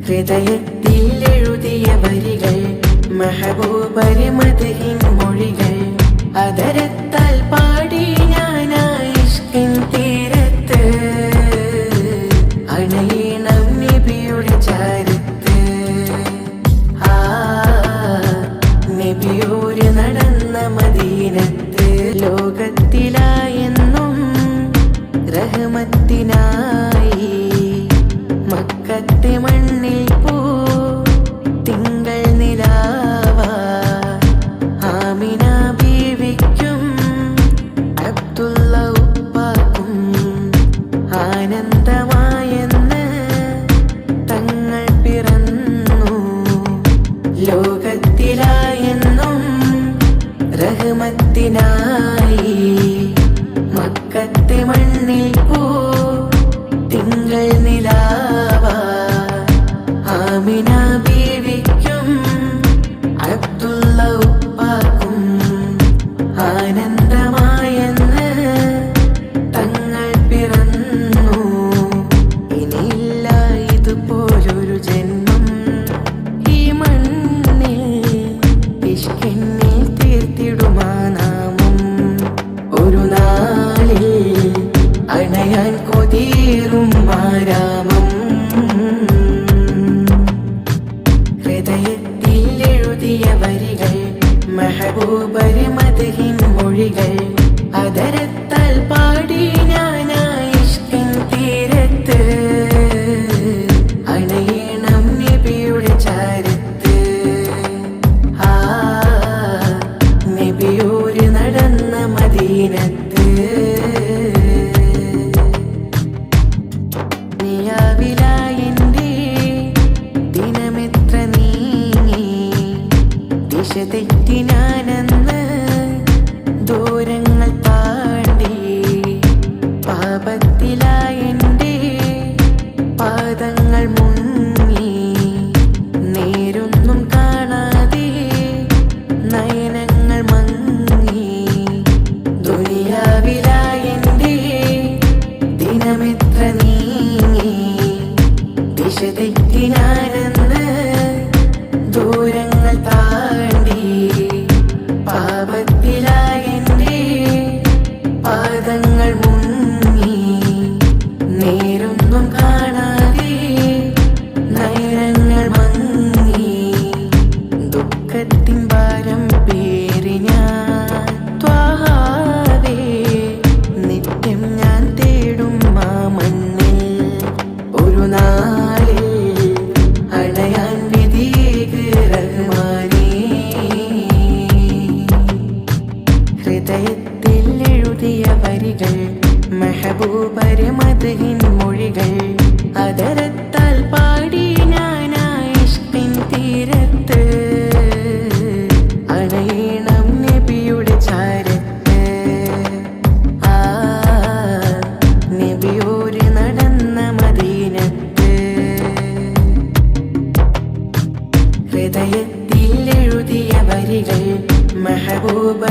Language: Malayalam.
ഹൃദയത്തിൽ എഴുതിയ വരികൾ മെഹബൂബരെ മദ്ഹിൻ മൊഴികൾ അതരത്താൽ പാടി ഞാനായി ഇഷ്കിൻ തീരത്ത് അണയണം നബിയുടെ ചാരത്ത് നബിയോര് നടന്ന മദീനത്ത് ലോകത്തിലായെന്നും റഹ്മത്തിനായി മക്കത്തെ മണ്ണിൽ പോ തിങ്കൾ നിലാവ ആമിന ബീവിക്കും അബ്ദുള്ള ഉപ്പാക്കും ആനന്ദമായെന്ന് തങ്ങൾ പിറന്നു ലോകത്തിലായെന്നും റഹ്മത്തിനായി മക്കത്തെ മണ്ണിൽ പോ തിങ്കൾ നിലാവ ആമിന ബീവിക്കും അബ്ദുള്ള ഉപ്പാക്കും ആനന്ദമായെന്ന് തങ്ങൾ പിറന്നു ഇനിയില്ല ഇതുപോലൊരു ജന്മം ഈ മണ്ണിൽ ഇഷ്കിന്നിൽ തീർത്തിടുമാ നാമം ഒരു നാളിൽ അണയാൻ കൊതിയേറും ആരാമം ഹൃദയത്തിൽ എഴുതിയ വരികൾ മെഹബൂബരെ മദ്ഹിൻ മൊഴികൾ അതരത്താൽ പാടി ഞാനായി ഇഷ്കിൻ തീരത്ത് അണയണം നബിയുടെ ചാരത്ത് നബിയോര് നടന്ന മദീനത്ത് നിയാവിലായെന്റെ ദിനമെത്ര നീങ്ങി ദിശ തെറ്റി ഞാനെന്ന് ദൂരങ്ങൾ താണ്ടി പാപത്തിലായെന്റെ പാദങ്ങൾ മുങ്ങി നേരൊന്നും കാണാതെ നയനങ്ങൾ മങ്ങി ദുനിയാവിലായെന്റെ ദിനമെത്ര നീങ്ങി ദിശ തെറ്റി ഞാനെന്ന് ദൂരങ്ങൾ താണ്ടി പാപത്തിലായെന്റെ പാദങ്ങൾ മുങ്ങി നേരൊന്നും കാണാതെ നയനങ്ങൾ മങ്ങി ദുഃഖത്തിൻ ഭാരം പേറി ഞാൻ ത്വാഹാവേ നിത്യം ഞാൻ തേടും ആ മണ്ണിൽ ഒരു നാളിൽ അണയാൻ വിധിയേക് റഹ്മാനേ ഹൃദയത്തിൽ എഴുതിയ വരികൾ മെഹബൂബരെ മദ്ഹിൻ മൊഴികൾ അതരത്താൽ പാടി ഞാനായി ഇഷ്കിൻ തീരത്ത് അണയണം നബിയുടെ ചാരത്ത് നബിയോര് നടന്ന മദീനത്ത് ഹൃദയത്തിൽ എഴുതിയ വരികൾ മെഹബൂബ